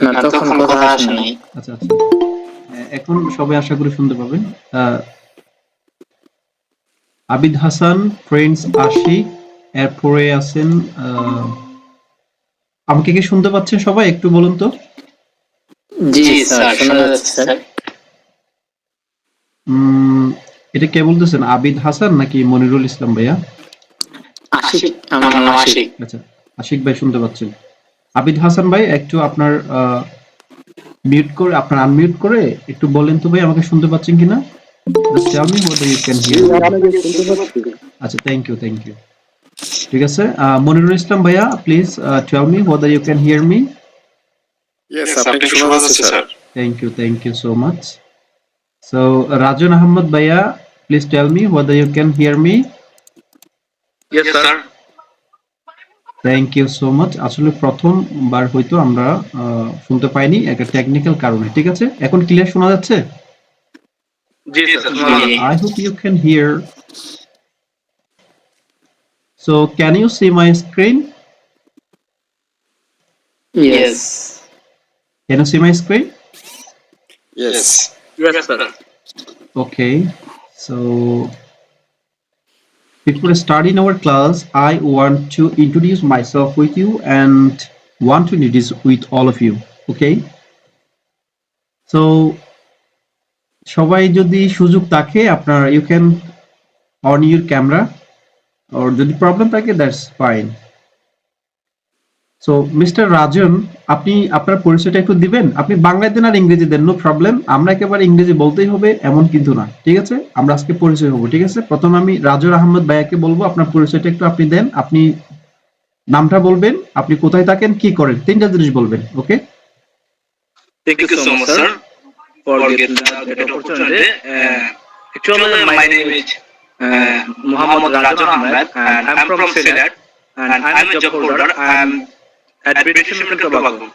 না, তখন কথা আসে নাই। আচ্ছা আচ্ছা, এখন সবাই আশা করি শুনতে পাবেন। আবিদ হাসান, প্রিন্স আশিক, এরপরে আছেন আমাকে কি শুনতে পাচ্ছেন সবাই? একটু বলুন তো। জি স্যার, শোনা যাচ্ছে স্যার। এটা কে বলতেছেন, আবিদ হাসান নাকি মনিরুল ইসলাম ভাইয়া? আশিক, আমার নাম আশিক। আচ্ছা, আশিক ভাই শুনতে পাচ্ছেন। আবিদ হাসান ভাই একটু আপনার মিউট করে, আপনার আনমিউট করে একটু বলেন তো ভাই আমাকে শুনতে পাচ্ছেন কিনা? Just tell me whether you can hear me. আচ্ছা, থ্যাংক ইউ থ্যাংক ইউ। ঠিক আছে, মনিরুল ইসলাম ভাইয়া please tell me whether you can hear me. Yes, আপনাকে শোনা যাচ্ছে sir. Thank you so much. So Rajan Ahmed Bhaiya, please tell me whether you can hear me. Yes, sir. Thank you so much. আসলে প্রথমবার হয়তো আমরা শুনতে পাইনি একটা টেকনিক্যাল কারণে। ঠিক আছে, এখন ক্লিয়ার শোনা যাচ্ছে? জি স্যার, শোনা যাচ্ছে। I hope you can hear. So can you see my screen? Yes. Can you see my screen? Yes. Yes, sir. Okay. So before starting our class, I want to introduce myself with you and want to introduce with all of you. Okay. So সবাই যদি সুযোগ থাকে আপনার you can on your camera, or যদি problem থাকে that's fine. So mister রাজন, আপনি আপনার পরিচয়টা একটু দিবেন? আপনি বাংলায় দেন আর ইংরেজি দেন, নো প্রবলেম। আমরা একেবারে ইংরেজি বলতেই হবে এমন কিন্তু না, ঠিক আছে? আমরা আজকে পরিচয় হবো, ঠিক আছে? প্রথমে আমি রাজর আহমেদ ভাইয়াকে বলবো আপনার পরিচয়টা একটু আপনি দেন। আপনি নামটা বলবেন, আপনি কোথায় থাকেন, কি করেন, তিনটা জিনিস বলবেন। ওকে? Thank you so much, sir, for getting that opportunity. Actually, my name is Muhammad Rajan Ahmed, and I'm from Silat, and I'm a job holder. I'm at British American Tobacco.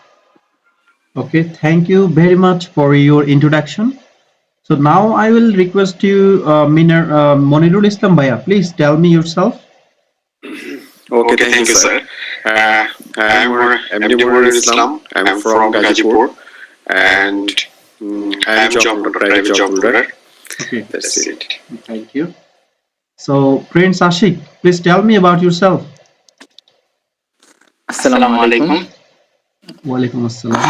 Okay, thank you very much for your introduction. So now I will request you, Monirul Islam Bhaiya, please tell me yourself. Okay, thank you, sir. I'm MD Muhammad Islam. I'm from Gazipur, and I'm private job holder. Okay, That's it. thank you. So Prince Ashik, please tell me about yourself. আসসালামু আলাইকুম। ওয়ালাইকুম আসসালাম।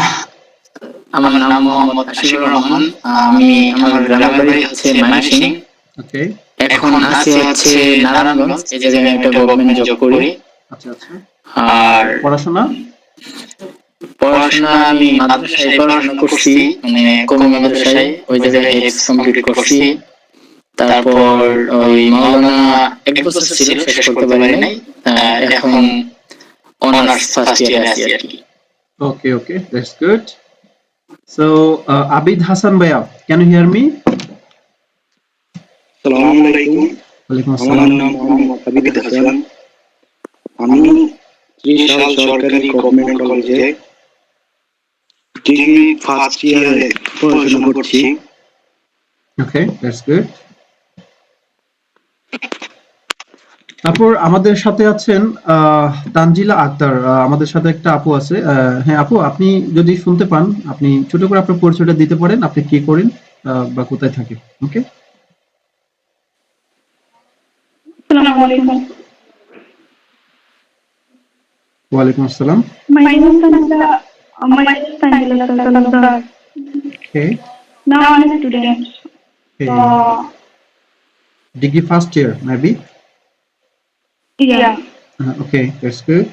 আমার নাম মোহাম্মদ আশিকুর রহমান। আমার গ্রামের বাড়ি হচ্ছে ময়মনসিংহ। ওকে। এখন আছি হচ্ছে নারায়ণগঞ্জ। এই জায়গায় আমি একটা গভর্নমেন্ট জব করি। আচ্ছা আচ্ছা। আর পড়াশোনা আমি মাদ্রাসায় পড়াশোনা করছি, মানে কওমি মাদ্রাসায়। ওই জায়গায় হেফজ কমপ্লিট করছি। তারপর ওই মাওলানা এক বছর ছিল, শেষ করতে পারি নাই। এখন অনার্স ফার্স্ট ইয়ারে আছি আর কি। Okay, okay, that's good. So Abid Hassan Bhaiya, can you hear me? আসসালামু আলাইকুম। ওয়ালাইকুম আমার আসসালাম। নাম মোহাম্মদ আবিদ হাসান। আমি ত্রিশাল সরকারি গভর্নমেন্ট কলেজে ডিগ্রি ফার্স্ট ইয়ারে পড়াশোনা করছি। Okay, that's good. তারপর আমাদের সাথে আছেন তানজিলা আক্তার। আমাদের সাথে একটা আপু আছে। হ্যাঁ আপু, আপনি যদি শুনতে পান আপনি ছোট করে আপনার পরিচয়টা দিতে পারেন, আপনি কি করেন বা কোথায় থাকেন। ওকে? Assalamu alaikum. ওয়ালাইকুম আসসালাম। My name is Tanzila. My name is Tanzila Sultanabrar. Okay. Now I'm a student. Okay. Degree first year, maybe? Yeah, Okay, that's good.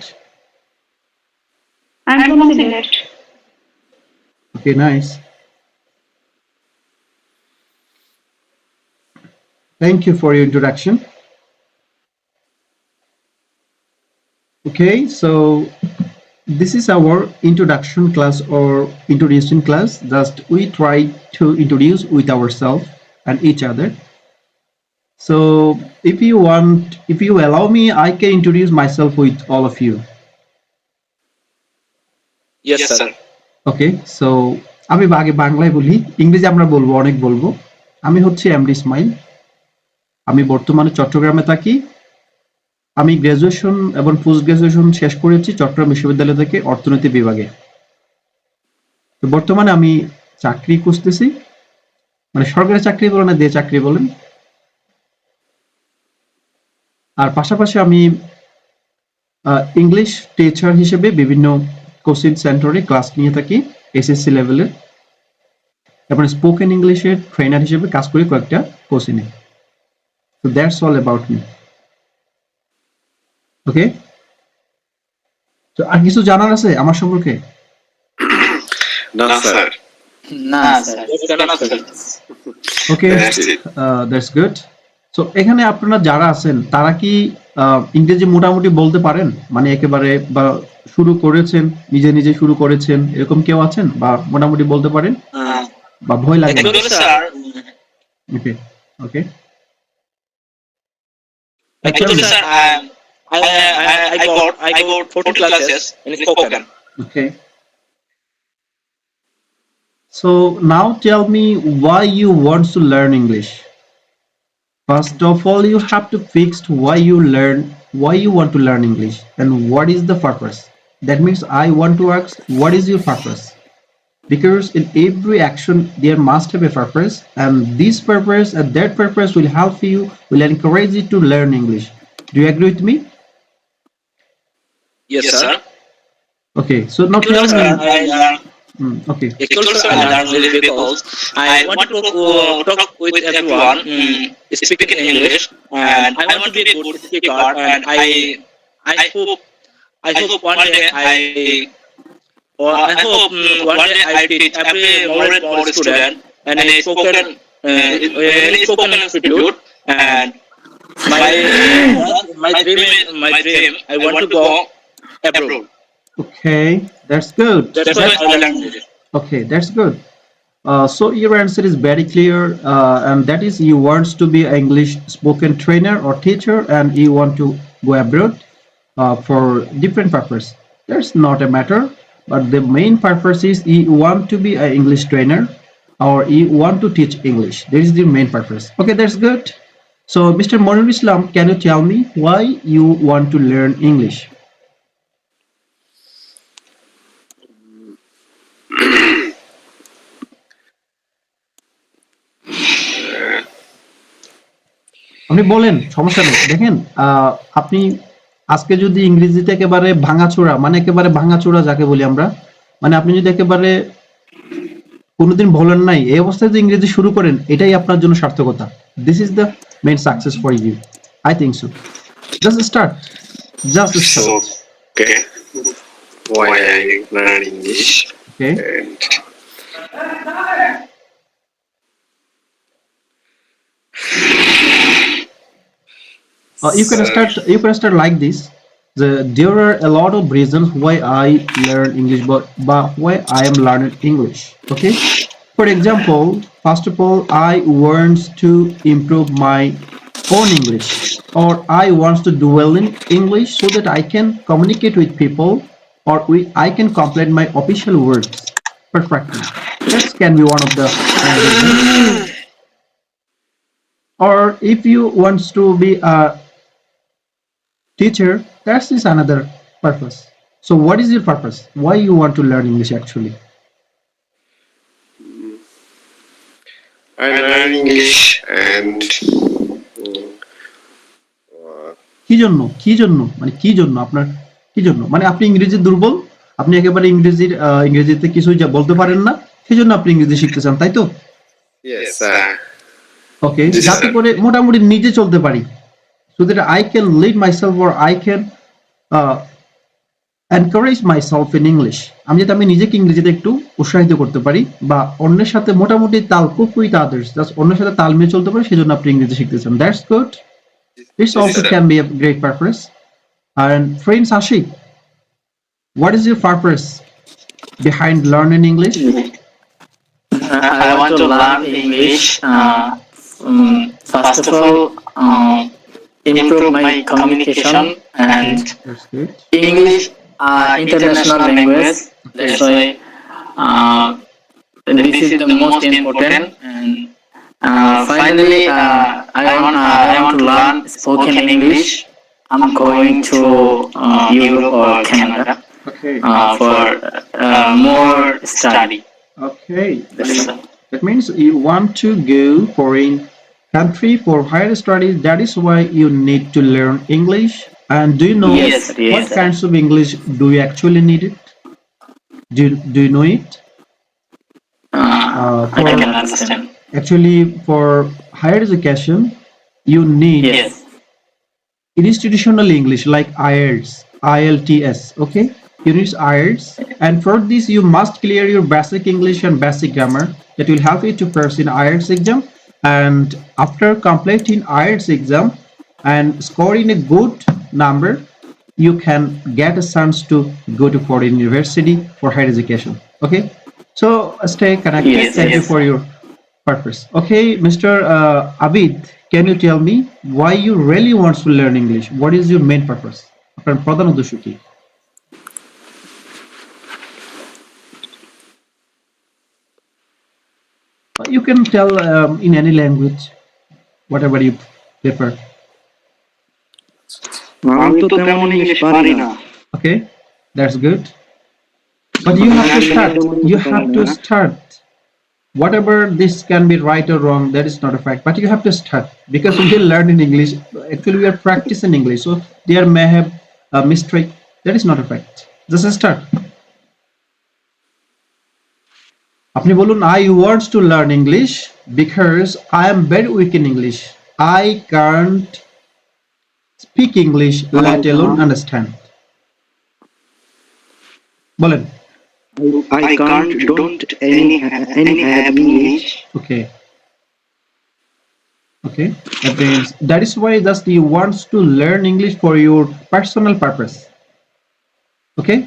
I'm from Silet. Okay, nice. Thank you for your introduction. Okay, so this is our introduction class or introduction class. Just we try to introduce with ourselves and each other. So if you allow me, I can introduce myself with all of you. Yes, sir. Okay, so আমি আগে বাংলায় বলি, ইংরেজি আমরা বলবো, অনেক বলবো। আমি হচ্ছে এমডি ইসমাইল। আমি বর্তমানে চট্টগ্রামে থাকি। আমি গ্রাজুয়েশন এবং পোস্ট গ্রাজুয়েশন শেষ করেছি চট্টগ্রাম বিশ্ববিদ্যালয় থেকে অর্থনীতি বিভাগে। তো বর্তমানে আমি চাকরি খুঁজতেছি, মানে সরকারি চাকরি বলেন না দিয়ে চাকরি বলেন। আর পাশাপাশি আমি ইংলিশ টিচার হিসেবে বিভিন্ন কোচিং সেন্টারে ক্লাস নিয়ে থাকি এসএসসি লেভেলের। তারপরে স্পোকেন ইংলিশের ট্রেনার হিসেবে কাজ করি কয়েকটা কোচিংয়ে। So that's all about me. ওকে, তো আর কিছু জানার আছে আমার সম্পর্কে? না স্যার। না sir. Okay, that's good. So এখানে আপনারা যারা আছেন তারা কি ইংরেজি মোটামুটি বলতে পারেন, মানে একেবারে, বা শুরু করেছেন, নিজে নিজে শুরু করেছেন, এরকম কেউ আছেন বা মোটামুটি বলতে পারেন বা ভয় লাগে? ওকে ওকে, Actually, sir, I got 14 classes in spoken. Okay. So now tell me why you want to learn English. First of all, you have to fix why you want to learn English and what is the purpose. That means I want to ask, what is your purpose? Because in every action there must have a purpose, and this purpose and that purpose will help you, will encourage you to learn English. Do you agree with me? Yes, sir. Okay, so now tell me. Okay. Actually, sir, I learned English because I want to talk with everyone, speaking English, and I want to be a good speaker. And I hope one day one day I teach every more student and in spoken institute. And my dream, I want to go abroad. Okay, that's good. That's why I learned it. Okay, that's good. So your answer is very clear, and that is you want to be an English spoken trainer or teacher, and you want to go abroad for different purpose. That's not a matter, but the main purpose is you want to be an English trainer or you want to teach English. That is the main purpose. Okay, that's good. So, Mr. Monir Islam, can you tell me why you want to learn English? আপনি বলেন, সমস্যা নেই। দেখেন, আপনি আজকে যদি ইংরেজিতে একেবারে ভাঙাচোরা, মানে একেবারে ভাঙাচোরা যাকে বলি আমরা, মানে আপনি যদি একেবারে কোনোদিন বলেন নাই এই অবস্থায় যে ইংরেজি শুরু করেন, এটাই আপনার জন্য সার্থকতা। This is the main success for you, I think so. Just start, just start. Okay. Why I learn English? Okay. And You can start. You can start like this. There are a lot of reasons why I learn English, but why I am learning English. Okay. For example, first of all, I want to improve my own English, or I want to do well in English so that I can communicate with people, or I can complete my official words perfectly. That can be one of the reasons. Or if you want to be a teacher, that is another purpose. So what is your purpose? Why you want to learn English actually? I learn English and কি জন্য, কি জন্য, মানে কি জন্য আপনার, কি জন্য, মানে আপনি ইংরেজি দুর্বল, আপনি একেবারে ইংরেজিতে কিছুই যা বলতে পারেন না, সেজন্য আপনি ইংরেজি শিখতে চান, তাই তো? yes, sir. ওকে, Yes, যাতে sir. করে মোটামুটি নিজে চলতে পারি, so that I can lead myself or I can encourage myself in English. আমি যাতে আমি নিজেকে ইংরেজিতে একটু উৎসাহিত করতে পারি, বা অন্যের সাথে মোটামুটি cope with others, জাস্ট অন্যের সাথে তাল মিলিয়ে চলতে পারি, সেজন্য আপনি ইংরেজি শিখতে চান। That's good. This Yes, also sir. can be a great purpose. And friends, Ashik, what is your purpose behind learning English? I want to learn English. First of all, improve my communication, and That's good. English, international language. That's why this is the most important. And finally, I want to learn spoken English. I'm going to Europe or Canada Okay. for more study. Okay. Yes, sir. That means you want to go foreign country for higher studies. That is why you need to learn English. And do you know Yes, sir. Yes, what sir. kinds of English do you actually need it? Do you know it? I For can understand. actually for higher education, you need Yes. institutional English like IELTS, IELTS, okay? You need IELTS, and for this you must clear your basic English and basic grammar. That will help you to pass in IELTS exam. And after completing IELTS exam and scoring a good number, you can get a chance to go to foreign university for higher education. Okay, so stay connected. Yes, Thank you yes. for your purpose. Okay, Mr. Abid, can you tell me why you really want to learn English? What is your main purpose? আপনার প্রধান উদ্দেশ্য কি? You can tell in any language, whatever you prefer. আমি তো তেমন English পারি না। Okay, that's good. But you have to start. You have to start. Whatever this can be right or wrong, that is not a fact. But you have to start because we learn in English. Actually, we are practicing English, so there may have a mistake. That is not a fact. Just start. আপনি বলুন I want to learn English because I am very weak in English. I can't speak English, let alone understand. বলেন. I can't don't any have English. Okay. Okay. That means that is why just you want to learn English for your personal purpose. Okay.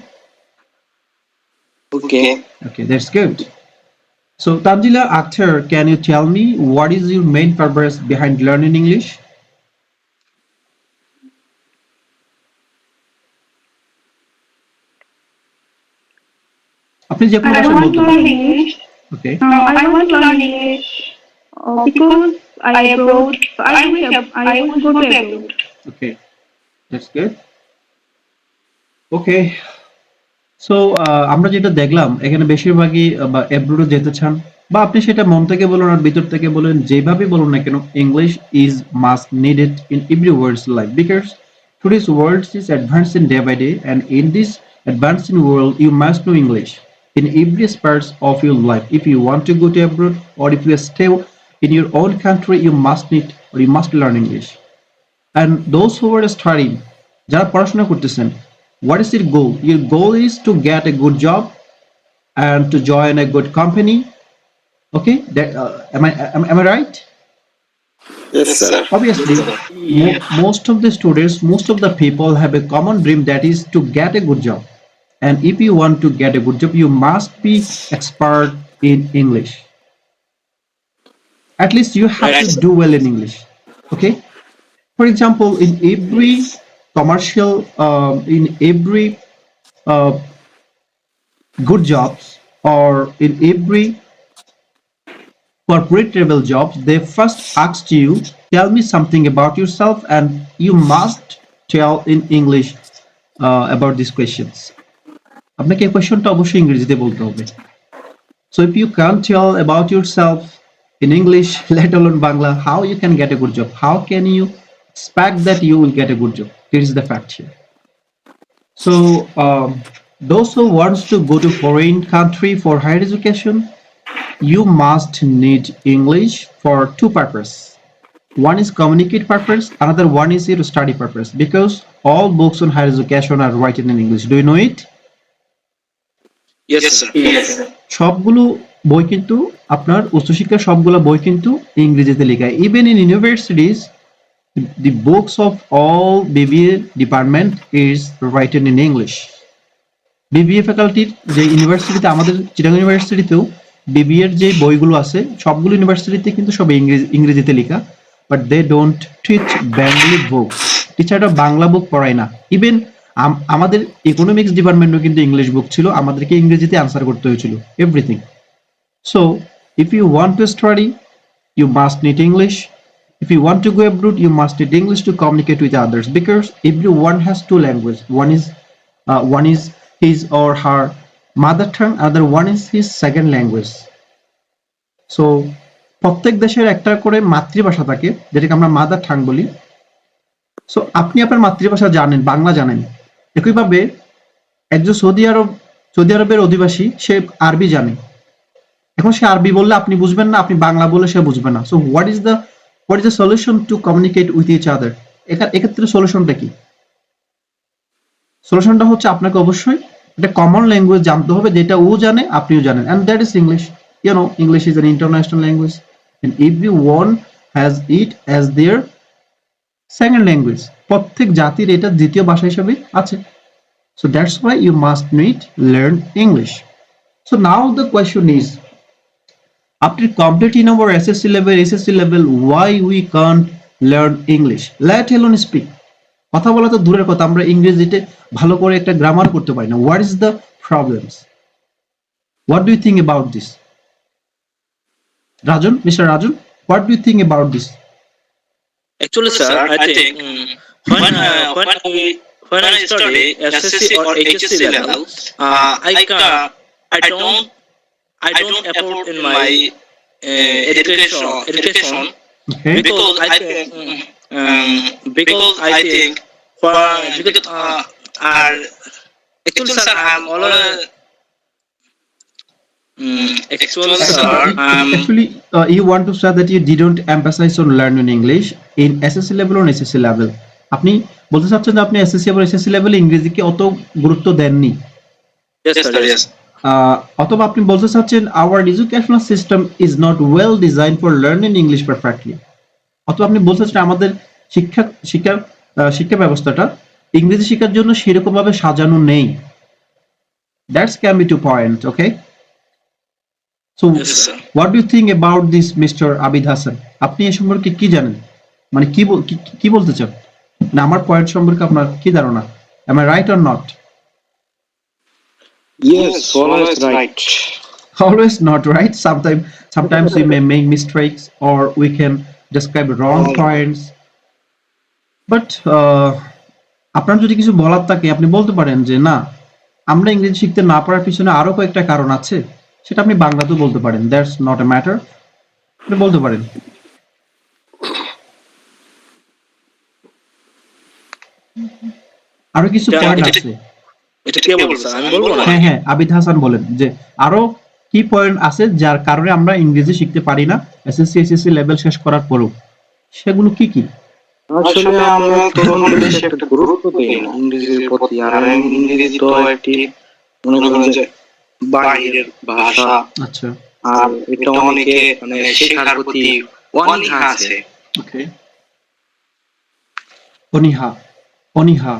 Okay. Okay, that's good. So Tanjila Akhtar, can you tell me what is your main purpose behind learning English? আপনি যে কোনো I ভাষায় want বলতে to পারেন. learn English. Okay. I want to learn English because I abroad. I wish go to abroad. Okay. That's good. Okay. So আমরা যেটা দেখলাম এখানে বেশিরভাগই অ্যাব্রোডে যেতে চান বা আপনি সেটা মন থেকে বলুন আর ভিতর থেকে বলুন যেভাবে বলুন না কেন English is must needed in every world's life because today's world is advancing day by day and in this advancing world you must know English in every aspect of your life. If you want to go to abroad or if you stay in your own country you must need or you must learn English. And those who are studying, যারা পড়াশোনা করতেছেন, what is your goal? Your goal is to get a good job and to join a good company. Okay, that am I right? Yes, sir. Obviously, most of the students, most of the people have a common dream that is to get a good job. And if you want to get a good job, you must be expert in English. At least you have to do well in English. Okay. For example, in every commercial, in every uh, good jobs or in every corporate level jobs, they first asked you, tell me something about yourself, and you must tell in English about these questions. আপনাকে এই কোয়েশ্চনটা অবশ্যই ইংরেজিতে বলতে হবে. So if you can't tell about yourself in English, let alone Bangla, how you can get a good job? How can you expect that you will get a good job? This is the fact here. So those who wants to go to foreign country for higher education, you must need English for two purposes. One is communicate purpose, another one is your study purpose. Because all books on higher education are written in English. Do you know it? Yes, sir. Yes, sir. সবগুলো বই কিন্তু আপনার উচ্চশিক্ষার সবগুলো বই কিন্তু ইংরেজিতে লেখা. Even in universities, the books of all BBA department is written in English. BBA ফ্যাকাল্টির যে ইউনিভার্সিটিতে আমাদের চিটাগং ইউনিভার্সিটিতেও বিবিএ এর যে বইগুলো আছে সবগুলো ইউনিভার্সিটিতে কিন্তু সব ইংরেজিতে লেখা but they don't teach Bengali books টিচাররা বাংলা বুক পড়ায় না ইভেন আমাদের ইকোনমিক্স ডিপার্টমেন্টও কিন্তু ইংলিশ বুক ছিল আমাদেরকে ইংরেজিতে আনসার করতে হয়েছিল everything so if you want to study you must need English. If you want to go abroad, you must need English to communicate with others because everyone has two languages. One is his or her mother tongue, other one is his second language. So প্রত্যেক দেশের একটা করে মাতৃভাষা থাকে যেটাকে আমরা mother ঠাং বলি। So আপনি আপনার মাতৃভাষা জানেন, বাংলা জানেন, একইভাবে একজন সৌদি আরবের অধিবাসী সে আরবি জানে। এখন সে আরবি বললে আপনি বুঝবেন না, আপনি বাংলা বললে সে বুঝবে না। So what is the solution to communicate with each other? এক্ষেত্রে সলিউশনটা কি? সলিউশনটা হচ্ছে আপনাকে অবশ্যই একটা কমন ল্যাঙ্গুয়েজ জানতে হবে যেটা ও জানে আপনিও জানেন, and that is English. You know, English is an international language, and everyone has it as their second language. প্রত্যেক জাতির এটা দ্বিতীয় ভাষা হিসেবে আছে। So that's why you must need learn English. So now the question is, after completing our SSC level, why we can't learn English? Let alone speak. কথা বলা তো দূরের কথা, আমরা ইংরেজিতে ভালো করে একটা গ্রামার করতে পারি না। What is the problems? What do you think about this? Rajan, Mr. Rajan, what do you think about this? Actually, sir, I think when I study SSC or HSC level, I don't effort in my education Okay. because I think actually, sir, I'm always actually, sir, Actually, you want to say that you didn't emphasize on learning English in SSC level or SSC level. আপনি বলতে চাচ্ছেন যে আপনি SSC এবং SSC লেভেলে ইংরেজিকে অত গুরুত্ব দেননি, yes, sir, yes. অথবা আপনি বলতে চাচ্ছেন our educational system is not well designed for learning English perfectly, অথবা আপনি বলতে চাচ্ছেন আমাদের শিক্ষা ব্যবস্থাটা ইংরেজি শেখার জন্য সেরকম ভাবে সাজানো নেই। That can be 2 points, okay? So Yes, sir. what do you think about this, Mr. Abid Hassan? আপনি এই সম্পর্কে কি জানেন, মানে কি বলতে চান, না আমার পয়েন্ট সম্পর্কে আপনার কি ধারণা? Am I right or not? Yes, always right. Always not right. Sometimes we may make mistakes or we can describe wrong points. But আপনার যদি কিছু বলার থাকে আপনি বলতে পারেন যে না, আমরা ইংরেজি শিখতে না পারার পিছনে আরো কয়েকটা কারণ আছে, সেটা আপনি বাংলাতেও বলতে পারেন। দ্যাটস নট এ ম্যাটার, আপনি বলতে পারেন। আরো কিছু পয়েন্ট আছে। এটা কে বলছে? আমি বলবো না। হ্যাঁ হ্যাঁ, আবিদ হাসান বলেন যে আরো কি পয়েন্ট আছে যার কারণে আমরা ইংরেজি শিখতে পারি না এসএসসি লেভেল শেষ করার পরেও, সেগুলো কি কি? আসলে আমরা তরুণ বেশি একটা গুরুত্ব দিই না ইংরেজির প্রতি, আর ইংরেজি তো একটি মনে করেন যে বাইরের ভাষা। আচ্ছা, আর এটা অনেকে মানে শেখার প্রতি অনীহা আছে। ওকে, অনীহা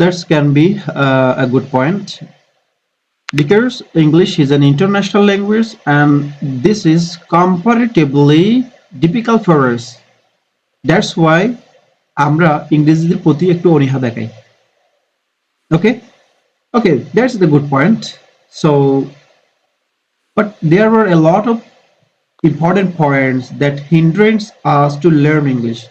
that can be a good point because English is an international language and this is comparatively difficult for us. That's why আমরা ইংরেজির প্রতি একটু অনীহা দেখাই। Okay, that's the good point. So but there were a lot of important points that hindrance us to learn English.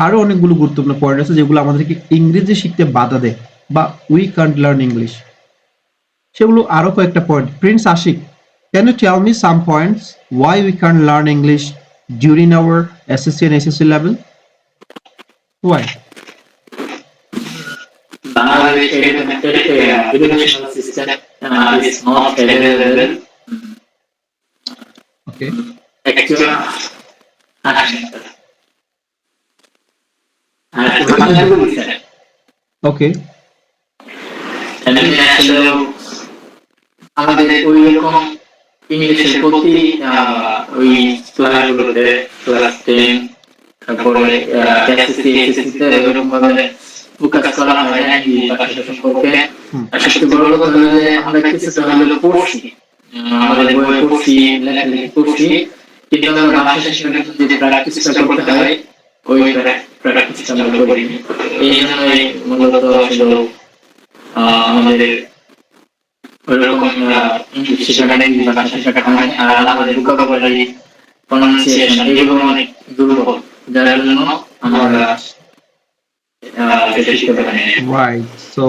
আরো অনেকগুলো গুরুত্বপূর্ণ point আছে যেগুলো আমাদেরকে ইংরেজি শিখতে বাধা দেয় বা we can't learn English, সেগুলো আরো কয়েকটা পয়েন্ট। Prince Ashik, can you tell me some points why we can't learn English during our SSC and SSC level? Why? Bangladesh educational system is not available. Okay. Actually, Okay. আমাদের ওই রকম ইংলিশের প্রতি ওই ক্লাসগুলোতে ক্লাস 10 তারপরে এসএসসি তে এরকম ভাবে ফোকাস করা হয় না এই ভাষা সম্পর্কে। আর সবচেয়ে বড় কথা হলো যে আমরা কিছুটা হলেও পড়ছি, আমাদের বই পড়ছি, লেখালেখি করছি, কিন্তু আমরা ভাষা শেখার জন্য যে প্র্যাকটিসটা করতে হয় ওই প্র্যাকটিসটা আমরা করিনি। এই জন্যই মূলত আসলে আমাদের ওইরকম ইংলিশ শেখাটা নেই, ভাষা শেখাটা হয়, আর আমাদের ভোকাবুলারি, প্রনাউন্সিয়েশন এগুলো অনেক দুর্বল, যার জন্য আমরা এটা শিখতে পারি নাই। Right. So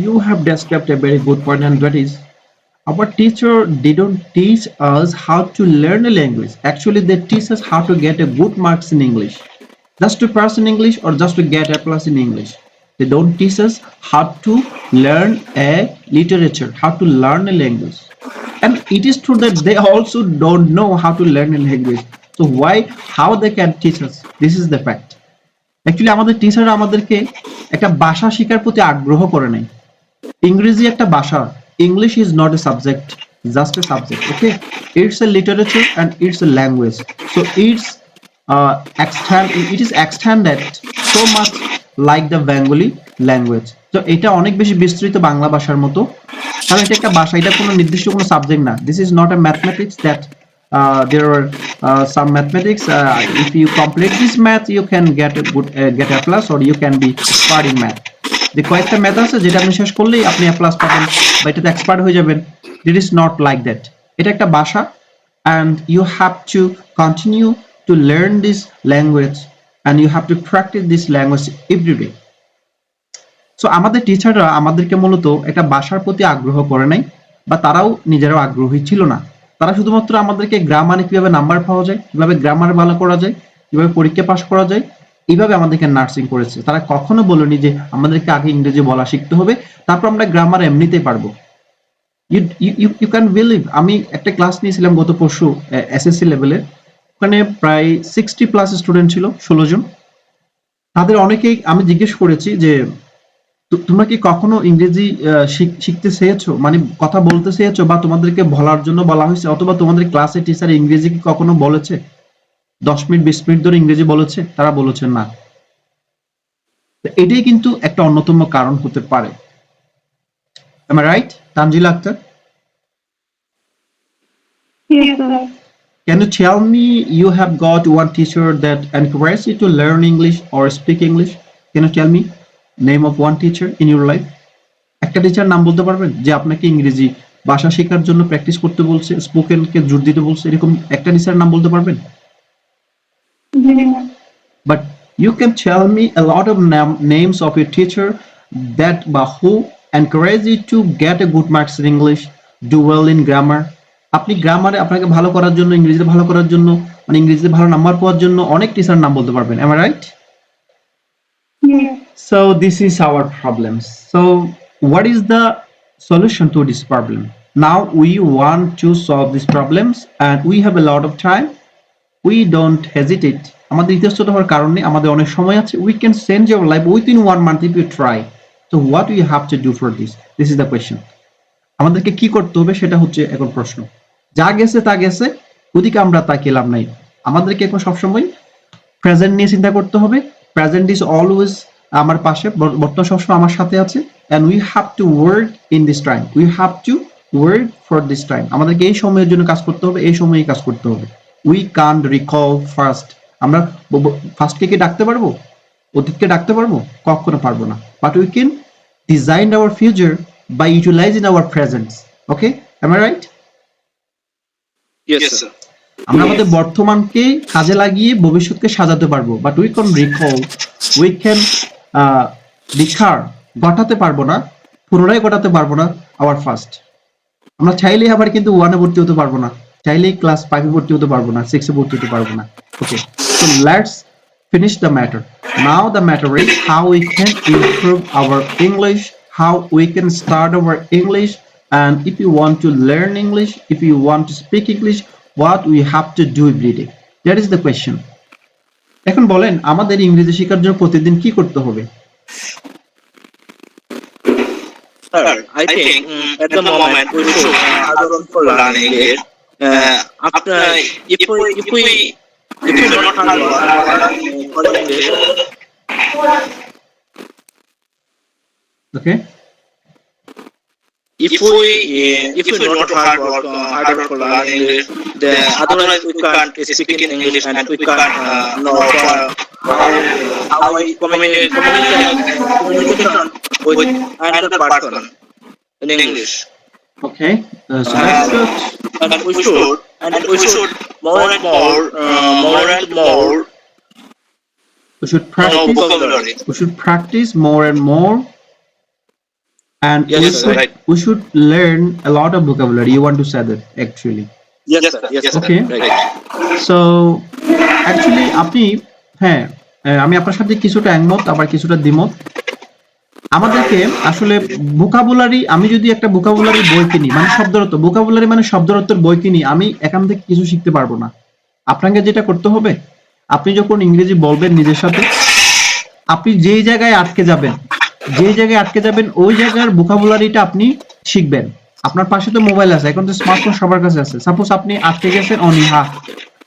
you have described a very good point, and that is our teacher didn't teach us how to learn a language. Actually, they teach us how to get a good marks in English. Just to pass in English or just to get a plus in English. They don't teach us how to learn a literature, how to learn a language. And it is true that they also don't know how to learn a language. So why, how they can teach us? This is the fact. Actually, আমাদের টিচাররা আমাদেরকে একটা ভাষা শেখার প্রতি আগ্রহ করে নাই। ইংরেজি একটা ভাষা। English is not a subject, just a subject. Okay, it's a literature and it's a language. So it is extended so much like the Bengali language. তো এটা অনেক বেশি বিস্তৃত বাংলা ভাষার মতো, কারণ এটা একটা ভাষা, এটা কোনো নির্দিষ্ট কোনো সাবজেক্ট না। This is not a mathematics that there are some mathematics. If you complete this math, you can get a plus, or you can be expert in math. যে কয়েকটা ম্যাথ আছে যেটা আপনি শেষ করলেই আপনি এ প্লাস পাবেন বা এটাতে এক্সপার্ট হয়ে যাবেন। It is not like that. এটা একটা ভাষা, and you have to continue to learn this language, and you have to practice this language every day. So আমাদের টিচাররা আমাদেরকে মূলত একটা ভাষার প্রতি আগ্রহ করে নাই, বা তারাও নিজেরাও আগ্রহী ছিল না। তারা শুধুমাত্র আমাদেরকে গ্রামারে কিভাবে নাম্বার পাওয়া যায়, কিভাবে গ্রামার ভালো করা যায়, কিভাবে পরীক্ষা পাস করা যায়, এইভাবে আমাদেরকে নার্সিং করেছে। তারা কখনো বলেনি যে আমাদেরকে আগে ইংরেজি বলা শিখতে হবে, তারপর আমরা গ্রামার এমনিতেই পারবো। ইউ ক্যান বিলিভ, আমি একটা ক্লাস নিয়েছিলাম গত পরশু এসএসসি লেভেলের, ওখানে প্রায় 60+ স্টুডেন্ট ছিল, 16 জন। তাদের অনেকেই আমি জিজ্ঞেস করেছি যে তোমরা কি কখনো ইংরেজি শিখতে চেয়েছো, মানে কথা বলতে চেয়েছো, বা তোমাদেরকে বলার জন্য বলা হয়েছে, অথবা তোমাদের ক্লাসে টিচার ইংরেজি কি কখনো বলেছে, 10 মিনিট 20 মিনিট ধরে ইংরেজি বলেছে? তারা বলেছে না। এটাই কিন্তু একটা অন্যতম কারণ হতে পারে। Am I right, Tanjila Akter? Yes, sir. Can you tell me, you have got one teacher that encouraged you to learn English or speak English? Can you tell me name of one teacher in your life? একটা teacher নাম বলতে পারবেন যে আপনাকে ইংরেজি ভাষা শেখার জন্য প্র্যাকটিস করতে বলছে, স্পোকেনকে জোর দিতে বলছে, এরকম একটা টিচার নাম বলতে পারবেন? Yes. But you can tell me a lot of names of your teacher that who encourage you to get a good marks in English, do well in grammar. আপনি গ্রামারে আপনাকে ভালো করার জন্য, ইংরেজিতে ভালো করার জন্য, মানে ইংরেজিতে ভালো নাম্বার পাওয়ার জন্য অনেক টিচার নাম বলতে পারবেন। Am I right? Yes. So this is our problem. So what is the solution to this problem? Now we want to solve these problems, and we have a lot of time. We don't hesitate. আমাদের ইতস্তত হওয়ার কারণে আমাদের অনেক সময় আছে। We can change our life within 1 month if you try. So what we have to do for this? This is the question. আমাদেরকে কি করতে হবে সেটা হচ্ছে এখন প্রশ্ন। যা গেছে তা গেছে, ওদিকে আমরা তাকিয়ে লাভ নাই। আমাদেরকে এখন সবসময় প্রেজেন্ট নিয়ে চিন্তা করতে হবে। প্রেজেন্ট ইজ অলওয়েজ আমার পাশে, বর্তমান সবসময় আমার সাথে আছে, and we have to work in this time. We have to work for this time. আমাদেরকে এই সময়ের জন্য কাজ করতে হবে, এই সময়ে কাজ করতে হবে। We can't recall first. আমরা ফার্স্টকে কি ডাকতে পারবো, অতীতকে ডাকতে পারবো? কখনো পারবো না। But we can design our future by utilizing our presence. Okay, am I right? Yes, sir. আমরা আমাদের বর্তমানকে কাজে লাগিয়ে ভবিষ্যৎকে সাজাতে পারবো, but we can recall, we can recur, ঘটাতে পারবো না, পুনরায় ঘটাতে পারবো না আওয়ার ফার্স্ট। আমরা চাইলেই আবার কিন্তু 1-এ ভর্তি হতে পারবো না, চাইলেই ক্লাস 5-এ ভর্তি হতে পারবো না, 6-এ ভর্তি হতে পারবো না। Okay, so let's finish the matter. Now the matter is how we can improve our English, how we can start our English, and if you want to learn English, if you want to speak English, what we have to do every day. That is the question. এখন বলেন আমাদের ইংরেজি শেখার জন্য প্রতিদিন কি করতে হবে? Sir, I think at the moment we should advocate for learning English. After if we do not have for English, Okay, if we not hard work harder for learning English, then otherwise we can't speak in English, and we can't know how we communication with another person in English. okay, so that's good. And we should more and more We should No practice. vocabulary. We should practice more and more, and Yes, sir. Right. we should learn a lot of vocabulary. You want to say that actually? Yes, sir. Yes, sir. Okay. Right. So actually আপনি হ্যাঁ আমি আপনার সাথে কিছুটা একমত আবার কিছুটা দ্বিমত। আমাদেরকে আসলে ভোকাবুলারি, আমি যদি একটা ভোকাবুলারি বই কিনি মানে শব্দরত্ন, ভোকাবুলারি মানে শব্দরত্নের বই কিনি, আমি এখান থেকে কিছু শিখতে পারবো না। আপনাকে যেটা করতে হবে, আপনি যখন ইংরেজি বলবেন নিজের সাথে, আপনি যেই জায়গায় আটকে যাবেন ওই জায়গার ভোকাবুলারিটা আপনি শিখবেন। আপনার পাশে তো মোবাইল আছে, এখন তো স্মার্টফোন সবার কাছে আছে। সাপোজ আপনি আটকে গেছেন অনীহা।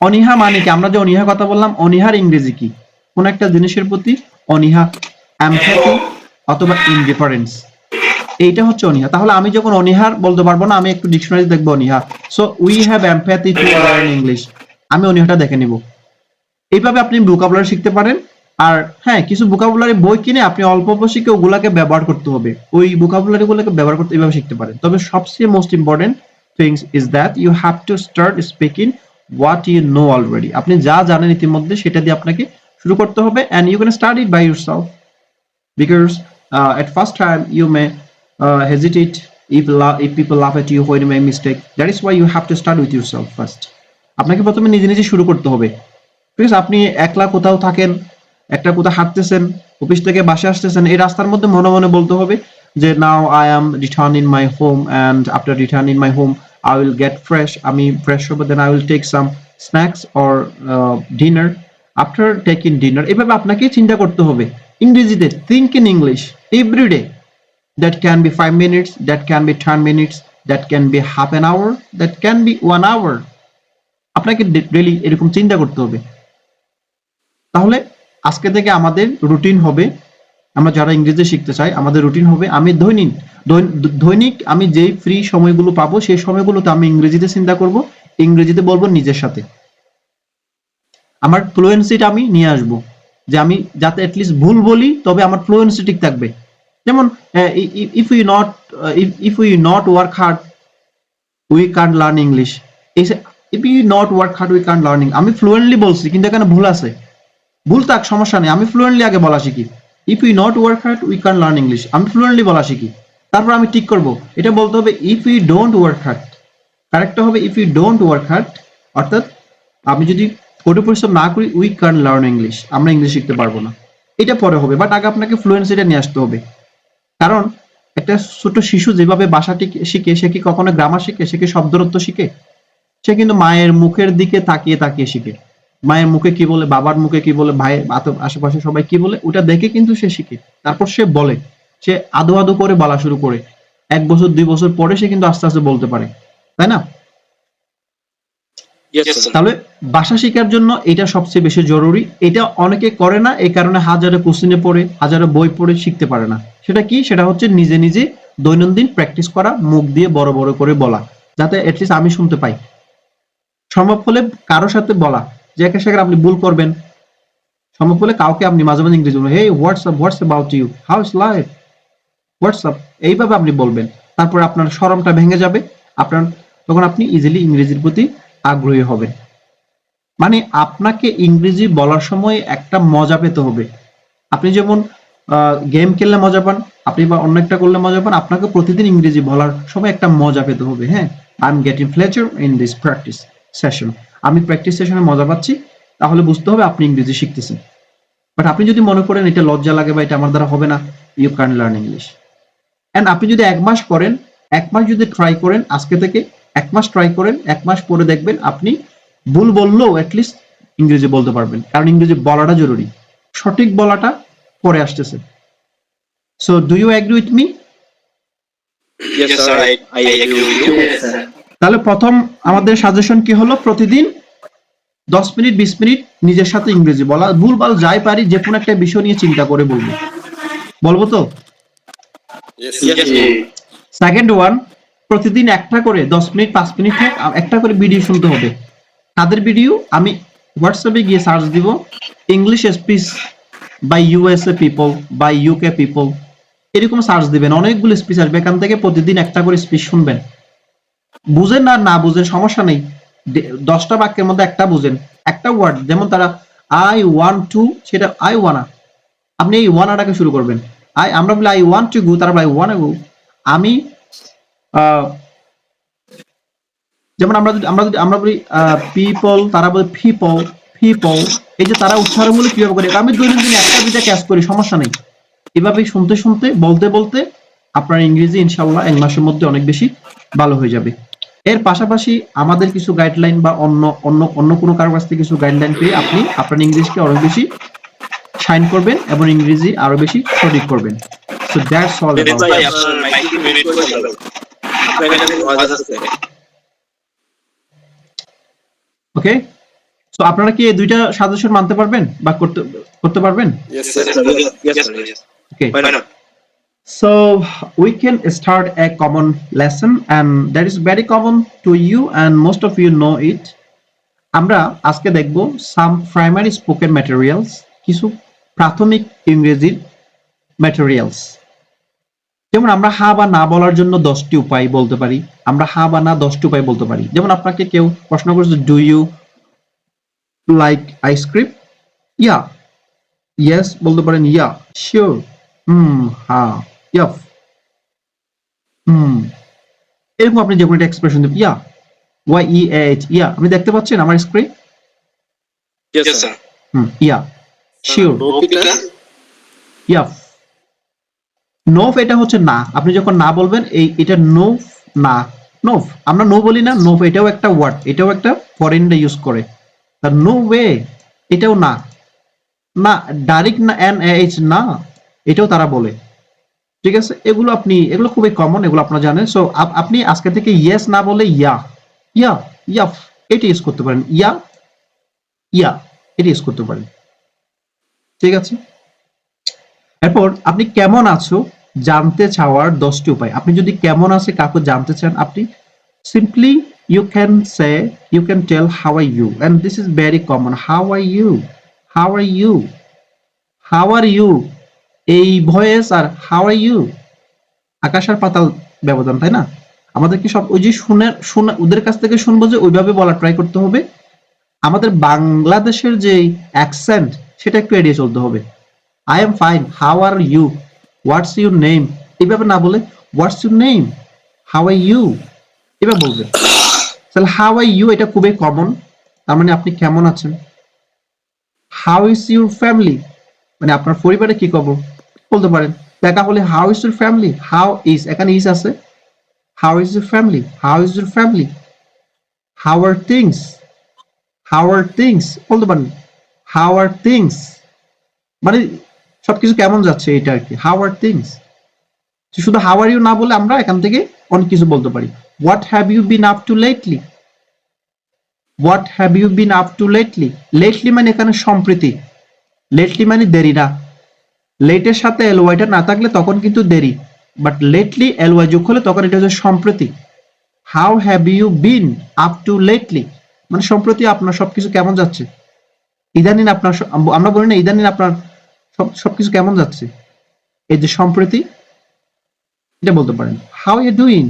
অনীহা মানে কি? আমরা যে অনীহা কথা বললাম, অনীহার ইংরেজি কি? কোন একটা জিনিসের প্রতি অনীহা, এমপ্যাথি অথবা ইনডিফারেন্স, এইটা হচ্ছে অনীহা। তাহলে আমি যখন অনীহার বলতে পারবো না, আমি একটু ডিকশনারি দেখবো অনীহা। So we have empathy two learn English, আমি অনীহাটা দেখে নিব। এইভাবে আপনি ভোকাবুলারি শিখতে পারেন। আর হ্যাঁ, কিছু ভোকাবুলারি বই কিনে আপনি অল্প অল্প শিখে ওগুলাকে ব্যবহার করতে হবে, ওই ভোকাবুলারি গুলোকে ব্যবহার করতে এইভাবে শিখতে পারেন। তবে সবচেয়ে most important things is that you have to start speaking what you know already. আপনি যা জানেন ইতিমধ্যে সেটা দিয়ে আপনাকে শুরু করতে হবে, and you can start it by yourself because at first time you may hesitate if people laugh at you when you make mistake. That is why you have to start with yourself first. আপনাকে প্রথমে নিজে নিজে শুরু করতে হবে। ঠিক আছে, আপনি একলা কোথাও থাকেন, একটা কোথাও হাঁটতেছেন, অফিস থেকে বাসে আসতেছেন, এই রাস্তার মধ্যে মনে মনে বলতে হবে যে now I am return in my home, and after return in my home I will get fresh. আমি ফ্রেশ হবো, then I will take some snacks or dinner. After taking dinner, এভাবে আপনাকে চিন্তা করতে হবে ইংরেজিতে। Think in English everyday. That can be 5 minutes, that can be 10 minutes, that can be half an hour, that can be 1 hour. আপনাকে daily এরকম চিন্তা করতে হবে। তাহলে আজকে থেকে আমাদের রুটিন হবে, আমরা যারা ইংরেজি শিখতে চাই আমাদের রুটিন হবে, আমি দৈনিক আমি যেই ফ্রি সময়গুলো পাবো সেই সময়গুলোতে আমি ইংরেজিতে চিন্তা করব, ইংরেজিতে বলবো নিজের সাথে। আমার ফ্লুয়েন্সিটা আমি নিয়ে আসব, যে আমি যাতে অ্যাটলিস্ট ভুল বলি তবে আমার ফ্লুয়েন্সি ঠিক থাকবে। যেমন if we not work hard we can't learn English. If we not work hard we can't learn English. আমি ফ্লুয়েন্টলি বলছি কিন্তু এখানে ভুল আছে, ভুল থাক সমস্যা নেই, আমি ফ্লুয়েন্টলি আগে বলা শিখি। if we not work hard we can't learn English, আমি ফ্লুয়েন্টলি বলা শিখি, তারপর আমি ঠিক করব। এটা বলতে হবে if we don't work hard, কারেক্টটা হবে if we don't work hard, অর্থাৎ আমি যদি কঠোর পরিশ্রম না করি we can't learn English, আমরা ইংলিশ শিখতে পারবো না। এটা পরে হবে, বাট আগে আপনাকে ফ্লুয়েন্সিটা নিয়ে আসতে হবে। কারণ একটা ছোট শিশু যেভাবে ভাষাটি শিখে, সে কি কখনো গ্রামার শিখে? সে কি শব্দরত্ন শিখে? সে কিন্তু মায়ের মুখের দিকে তাকিয়ে তাকিয়ে শিখে। মায়ের মুখে কি বলে, বাবার মুখে কি বলে, ভাইয়ের আশেপাশে সবাই কি বলে, ওটা দেখে কিন্তু সে শিখে। তারপর সে বলে, সে আদো আদো করে বলা শুরু করে। 1 বছর 2 বছর পরে সে কিন্তু আস্তে আস্তে বলতে পারে, তাই না? Yes, sir. তাহলে ভাষা শেখার জন্য এটা সবচেয়ে বেশি জরুরি। এটা অনেকে করে না, এই কারণে হাজারো কোশ্চেনে পড়ে, হাজারো বই পড়ে শিখতে পারে না। সেটা কি? সেটা হচ্ছে নিজে নিজে দৈনন্দিন প্র্যাকটিস করা, মুখ দিয়ে বড় বড় করে বলা, যাতে অ্যাটলিস্ট আমি শুনতে পাই। সম্ভব হলে কারোর সাথে বলা, যে একা শেখার আপনি ভুল করবেন, সম্ভব হলে কাউকে আপনি মাঝে মাঝে ইংরেজি বলবেন, hey what's about you, how is life, WhatsApp, এইভাবে আপনি বলবেন। তারপর আপনার শরমটা ভেঙে যাবে, তখন আপনি ইজিলি ইংরেজির প্রতি আগ্রহী হবেন। মানে আপনাকে ইংরেজি বলার সময় একটা মজা পেতে হবে। আপনি যেমন গেম খেললে মজা পান, আপনি বা অন্য একটা করলে মজা পান, আপনাকে প্রতিদিন ইংরেজি বলার সময় একটা মজা পেতে হবে। হ্যাঁ, I am getting pleasure in this practice session, আমি প্র্যাকটিস সেশনে মজা পাচ্ছি, তাহলে বুঝতে হবে আপনি ইংরেজি শিখতেছেন। বাট আপনি যদি মনে করেন এটা লজ্জা লাগে বা এটা আমার দ্বারা হবে না, you can learn English. And আপনি যদি 1 মাস করেন, 1 মাস যদি ট্রাই করেন, আজকে থেকে 1 মাস ট্রাই করেন, 1 মাস পরে দেখবেন আপনি ভুল বললেও অ্যাটলিস্ট ইংরেজি বলতে পারবেন। কারণ ইংরেজি বলাটা জরুরি, সঠিক বলাটা পরে আসতেছে। So do you agree with me? Yes, sir. I agree with you. Yes, sir. তাহলে প্রথম আমাদের সাজেশন কি হলো? প্রতিদিন 10 মিনিট 20 মিনিট নিজের সাথে ইংরেজি বলা, ভুলভাল যাই পারি যে কোনো একটা বিষয় নিয়ে চিন্তা করে বলবো তো? Yes, Yes, sir. sir. Second one, প্রতিদিন একটা করে 10 মিনিট 5 মিনিট একটা করে ভিডিও শুনতে হবে। তাদের ভিডিও আমি হোয়াটসঅ্যাপে গিয়ে সার্চ দিব, English speech by USA people, by UK people, এরকম সার্চ দিবেন, অনেকগুলো স্পিচ আসবে। এখান থেকে প্রতিদিন একটা করে স্পিচ শুনবেন। বুঝেন না বুঝেন সমস্যা নেই, 10টা বাক্যের মধ্যে একটা বুঝেন, একটা ওয়ার্ড, যেমন তারা আই ওয়ান্ট টু, সেটা আই ওয়ানা, আপনি এই ওয়ানাটাকে শুরু করবেন। আমরা বলি আই ওয়ান্ট টু গো, তারা বলে আই ওয়ানা গো। আমি যেমন আমরা বলি পিপল, তারা বলে পিপল, পিপল। এই যে তারা উচ্চারণগুলো কিভাবে করে, আমি দৈনন্দিন একটা দুইটা ক্যাচ করি, সমস্যা নেই। এভাবে শুনতে শুনতে বলতে বলতে আপনার ইংরেজি ইনশাল্লাহ 1 মাসের মধ্যে অনেক বেশি ভালো হয়ে যাবে। এর পাশাপাশি আমাদের কিছু গাইডলাইন বা অন্য অন্য অন্য কোনো কারো কাছ থেকে কিছু গাইডলাইন পেয়ে আপনি আপনার ইংলিশকে আরো বেশি শাইন করবেন এবং ইংরেজি আরো বেশি সঠিক করবেন। So that's all Binit about. ভাই আপনার মাইক একটু মিউট করে ফেলবেন, আপনার কাছে ভয়েস আসছে। ওকে, সো আপনারা কি এই দুইটা সাজেশন মানতে পারবেন বা করতে করতে পারবেন? Yes, sir. Yes sir, yes. Okay, Why not? so we can start a common lesson and that is very common to you and most of you know it. আমরা আজকে দেখব some primary spoken materials, কিছু প্রাথমিক ইংরেজির materials. যেমন আমরা হা বা না বলার জন্য 10টি উপায় বলতে পারি, আমরা হা বা না 10টি উপায় বলতে পারি। যেমন আপনাকে কেউ প্রশ্ন করেছে do you like ice cream, yeah, yes বলতে পারেন, ইয়া, শিওর, হা, ইয়াফ, এরকম আপনি যে কোনো একটা এক্সপ্রেশন দেবেন, ইয়া, ওয়াই ই এইচ, ইয়া, আপনি দেখতে পাচ্ছেন আমার স্ক্রিন, Yes sir. ইয়া, শিওর, No pita. ইয়াফ। নোফ এটা হচ্ছে না, আপনি যখন না বলবেন এটা নোফ, না, নোফ, আমরা নো বলি না, নোফ এটাও একটা ওয়ার্ড, এটাও একটা ফরেনরা ইউজ করে। তার নো ওয়ে, এটাও না, না ডাইরেক্ট না, এন এইচ না, এটাও তারা বলে। ঠিক আছে, এগুলো খুবই কমন, এগুলো আপনারা জানেন। সো আপনি আজকে থেকে ইয়েস না বলে ইয়া, ইয়া, ইয়াফ এটা ইউজ করতে পারেন, ইয়া, ইয়া এটা ইউজ করতে পারেন। ঠিক আছে, এরপর আপনি কেমন আছো জানতে চাওয়ার 10টি উপায়। আপনি যদি কেমন আছে কাউকে জানতে চান, আপনি simply you can say, you can tell how are you, and this is very common, how are you, how are you, how are you, এই ভয়েস আর how are you আকাশ আর পাতাল ব্যবধান, তাই না? আমাদের কি সব ওই যে শুনে ওদের কাছ থেকে শুনবো যে ওইভাবে বলা ট্রাই করতে হবে। আমাদের বাংলাদেশের যে অ্যাকসেন্ট সেটা একটু এড়িয়ে চলতে হবে। I am fine, how are you, what's your name, এইভাবে না বলে what's your name, how are you এভাবে বলবেন। তাহলে how are you এটা খুবই কমন, তার মানে আপনি কেমন আছেন। how is your family, মানে আপনার পরিবারে কি খবর বলতে পারেন। দেখা হলে how is your family, how is এখানে is আছে, how is your family, how is your family, how are things, how are things বলতে পারেন, how are things মানে সবকিছু কেমন যাচ্ছে এটা আর কি, how are things। শুধু how are you না বলে আমরা এখান থেকে অনেক কিছু বলতে পারি। what have you been up to lately, what have you been up to lately, lately মানে এখানে সম্প্রতি, lately মানে দেরি না, লেটের সাথে এলওয়াইটা না থাকলে তখন কিন্তু দেরি, বাট লেটলি এলওয়াই যোগ হলে তখন এটা হচ্ছে সম্প্রতি। How have you been up to lately মানে সম্প্রতি আপনার সবকিছু কেমন যাচ্ছে, ইদানিং আপনার আমরা বলি না ইদানিং আপনার সবকিছু কেমন যাচ্ছে, এই যে সম্প্রতি এটা বলতে পারেন। হাউ ইউ ডুইং,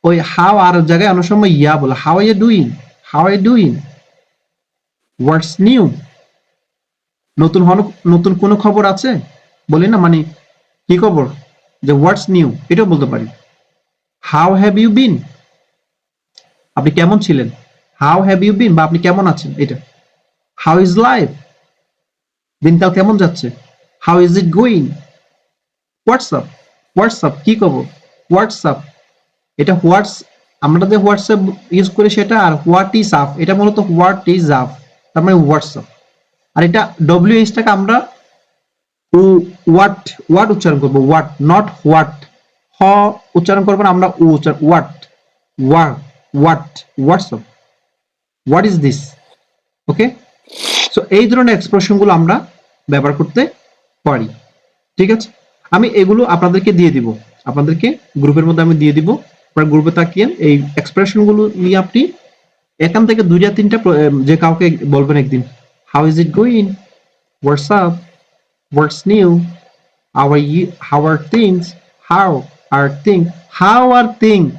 ওই হাউ আর জায়গায় অনেক সময় ইয়া বলে, how you doing, how you doing. What's new, নতুন কোনো খবর আছে বলি না, মানে কি খবর, যে হোয়াটস নিউ এটাও বলতে পারি। হাউ হ্যাভ ইউ বিন, আপনি কেমন ছিলেন, হাউ হ্যাভ ইউ বিন বা আপনি কেমন আছেন এটা। হাউ ইজ লাইফ, দিনকাল কেমন যাচ্ছে, how is it going. WhatsApp, WhatsApp কি খবর, হোয়াটসঅ্যাপ এটা আমরা যে হোয়াটসঅ্যাপ ইউজ করি সেটা, আর হোয়াট ইজ আপ এটা মূলত হোয়াট ইজ আপ, তার মানে হোয়াটসঅ্যাপ। আর এটা ডব্লিউএইচটাকে আমরা ওয়াট, ওয়াট উচ্চারণ করবো, ওয়াট নট হোয়াট, হ উচ্চারণ করবো না আমরা, ও উচ্চারণ, what, what, WhatsApp, what is this. Okay, so এই ধরনের এক্সপ্রেশন গুলো আমরা ব্যবহার করতে পারি। ঠিক আছে, আমি এগুলো আপনাদেরকে দিয়ে দিব, আপনাদেরকে গ্রুপের মধ্যে আমি দিয়ে দিব, আপনার গ্রুপে তাকিয়ে এই এক্সপ্রেশন গুলো নিয়ে আপনি এখান থেকে 2-3টা যে কাউকে বলবেন একদিন, how is it going, WhatsApp, what's new, how are you, how are things, how are things, how are things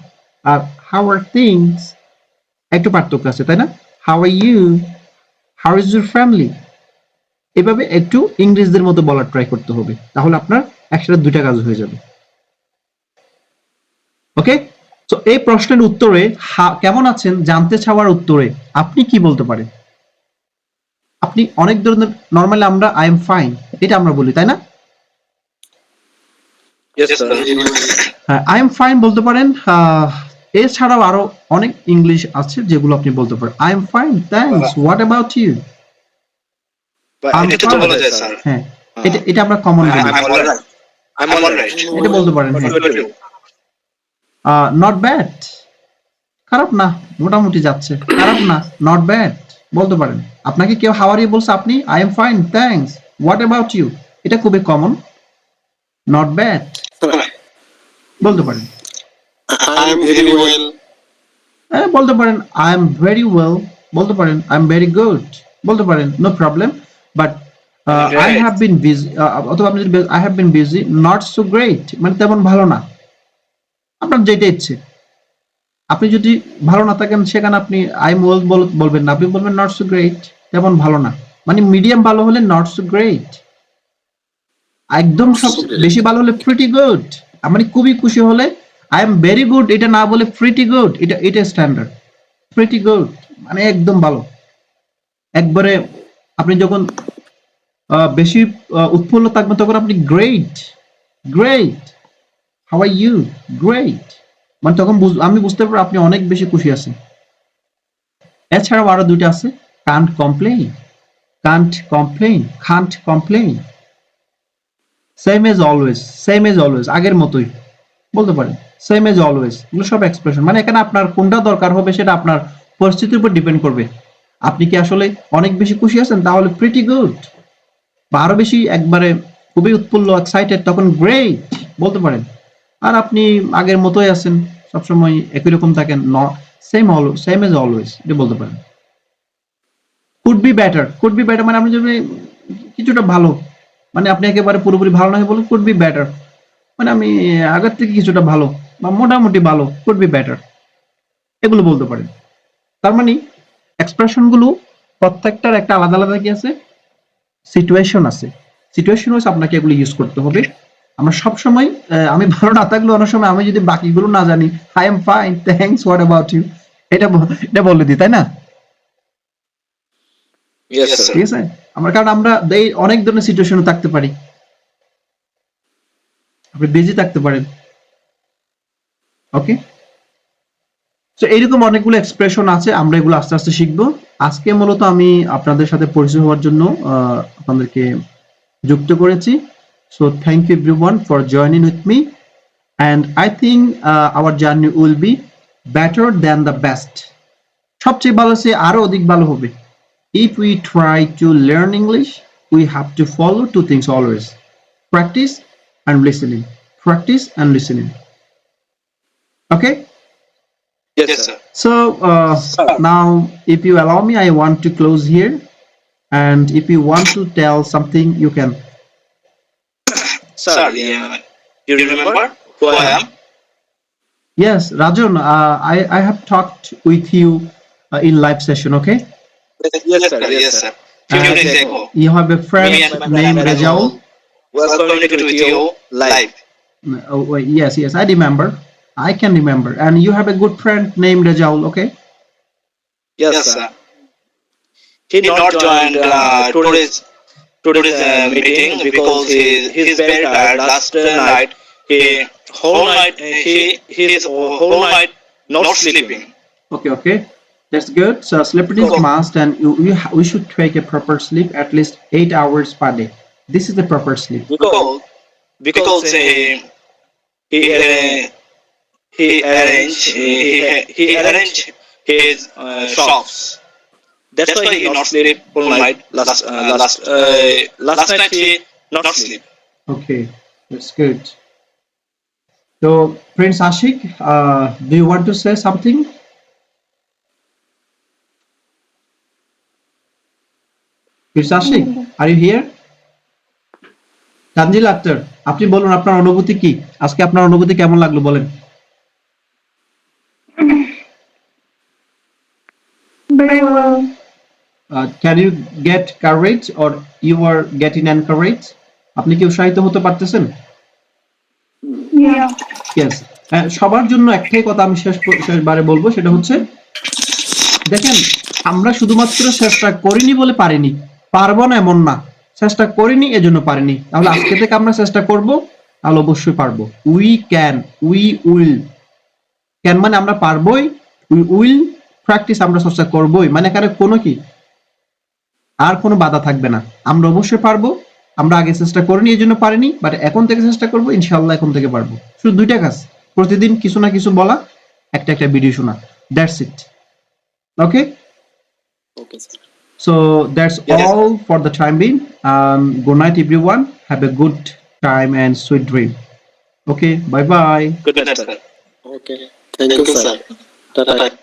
আর how are things একটু পার্থক্য আছে তাই না। how are you, how is your family, এভাবে একটু ইংরেজদের মতো বলার ট্রাই করতে হবে, তাহলে আপনার একসাথে দুইটা কাজ হয়ে যাবে। ওকে, তো এই প্রশ্নের উত্তরে কেমন আছেন জানতে চাওয়ার উত্তরে আপনি কি বলতে পারেন? আপনি অনেক ধরনের, নরমালি আমরা আই এম ফাইন এটা আমরা বলি, তাই না? Yes, sir. হ্যাঁ, আই এম ফাইন বলতে পারেন। এছাড়াও আরো অনেক ইংলিশ আছে যেগুলো আপনি বলতে পারেন। I am fine, thanks, what about you? এটা তো বলা যায়, স্যার। হ্যাঁ, এটা এটা আমরা কমন বলি। I'm all right. I'm all right. এটা বলতে পারেন। হ্যাঁ, What about you? Not bad, খারাপ না, মোটামুটি যাচ্ছে, খারাপ না, নট ব্যাড বলতে পারেন। আপনাকে কেউ হাউ আর ইউ বলছে, আপনি I am fine, thanks, what about you, এটা খুবই কমন। নট ব্যাড বলতে পারেন। I am very well. বলতে পারেন আই এম ভেরি ওয়েল, বলতে পারেন আই এম ভেরি গুড, বলতে পারেন, no problem. But I Great. Have been busy, অথবা আপনি যদি I have been busy, not so great, মানে তেমন ভালো না, আপনার যেটা ইচ্ছে। আপনি যদি ভালো না থাকেন সেখানে আপনি আই এম ওয়েল বলবেন না, আপনি বলবেন নট সো গ্রেট, তেমন ভালো না, মানে মিডিয়াম ভালো হলে নট সো গ্রেট, একদম সব বেশি ভালো হলে প্রিটি গুড, মানে খুবই খুশি হলে আই এম ভেরি গুড, এটা না বলে প্রিটি গুড, এটা এটা স্ট্যান্ডার্ড। প্রিটি গুড মানে একদম ভালো। একবারে আপনি যখন বেশি উৎফুল্ল থাকবেন তখন আপনি great, great, how are you, great, মানে তখন আমি বুঝতে পারবো আপনি অনেক বেশি খুশি আছেন। এছাড়াও আরো দুইটা আছে, can't complain, can't complain, can't complain, same as always, same as always, আগের মতোই বলতে পারেন, সেম এজ অলওয়েজ, এগুলো সব এক্সপ্রেশন। মানে এখানে আপনার কোনটা দরকার হবে সেটা আপনার পরিস্থিতির উপর ডিপেন্ড করবে। আপনি কি আসলে অনেক বেশি খুশি আছেন তাহলে প্রিটি গুড, বা আরো বেশি একবারে খুবই উৎফুল্ল এক্সাইটেড তখন গ্রেট বলতে পারেন। আর আপনি আগের মতোই আছেন, সবসময় একই রকম থাকেন, সেম সেম এজ অলওয়েজ, এটা বলতে পারেন। Could be better, could be better মানে আপনি যদি কিছুটা ভালো, মানে আপনি একেবারে পুরোপুরি ভালো না বলুন কুড বি বেটার, মানে আমি আগের থেকে কিছুটা ভালো বা মোটামুটি ভালো, কুড বি বেটার, এগুলো বলতে পারেন। তার মানে এক্সপ্রেশন গুলো প্রত্যেকটার একটা আলাদা আলাদা কি আছে, সিচুয়েশন আছে, সিচুয়েশন ওয়াইজ আপনাকে এগুলো ইউজ করতে হবে। আমরা সব সময় আমি ভালো না থাকলেও অনেক সময় আমি যদি বাকিগুলো না জানি, I am fine, thanks, what about you, এটা এটা বলে দিই, তাই না? Yes, sir. ঠিক আছে, আমরা কারণ আমরা অনেক ধরনের সিচুয়েশনে থাকতে পারি, আপনি বিজি থাকতে পারেন। ওকে, তো এইরকম অনেকগুলো এক্সপ্রেশন আছে, আমরা এগুলো আস্তে আস্তে শিখবো। আজকে মূলত আমি আপনাদের সাথে পরিচয় হওয়ার জন্য আপনাদেরকে যুক্ত করেছি। So thank you everyone for joining with me, and I think our journey will be better than the best, সবচেয়ে ভালো সে আরো অধিক ভালো হবে। If we try to learn English we have to follow two things always, practice and listening, practice and listening. Okay, Yes, sir. so now if you allow me I want to close here, and if you want to tell something you can. Sir, yeah. You remember who I am? Yes, Rajan, I have talked with you in live session, okay? Yes, sir. Yes, sir. Few days ago, You have a friend me and my named friend Rajaul. was communicating with you live. Oh, yes, yes, I remember, I can remember, and you have a good friend named Rajaul, okay? Yes, sir. He not joined today's meeting because he's very tired. Last night he whole night he's whole night not sleeping. Okay, okay, that's good. So sleeping is must, and we should take a proper sleep, at least 8 hours per day. This is the proper sleep. Because he he arranged his shops. That's why he not sleep all night. Last night he not sleep. Okay, that's good. So Prince Ashik, do you want to say something? Prince Ashik, are you here? Tanzil Akter, আপনি বলুন আপনার অনুভূতি কি, আজকে আপনার অনুভূতি কেমন লাগলো বলেন। Very well. Can you get courage or you are getting encouraged? আপনি কি উৎসাহিত হতে পারতেছেন? Yeah. Yes. সবার জন্য একটাই কথা আমি শেষবারে বলবো, সেটা হচ্ছে দেখেন আমরা শুধুমাত্র চেষ্টা করিনি বলে পারিনি, পারবো না এমন না, চেষ্টা করিনি এজন্য পারিনি। তাহলে আজকে থেকে আমরা চেষ্টা করব, তাহলে অবশ্যই পারবো। We can, we will. Can মানে আমরা পারবোই, উই উইল প্র্যাকটিস আমরা চর্চা করবোই, মানে এখানে কোনো কি আর কোনো বাধা থাকবে না, আমরা অবশ্যই পারবো। আমরা আগে চেষ্টা করিনি এই জন্য পারিনি, বাট এখন থেকে চেষ্টা করবো, ইনশাআল্লাহ এখন থেকে পারবো। শুধু দুইটা কাজ, প্রতিদিন কিছু না কিছু বলা, একটা একটা ভিডিও শোনা, that's it. Okay, Okay, sir. so that's Yes. all for the time being. Good night everyone, have a good time and sweet dream. Okay, bye bye. Good night, sir. Okay. Thank you, sir. Tata.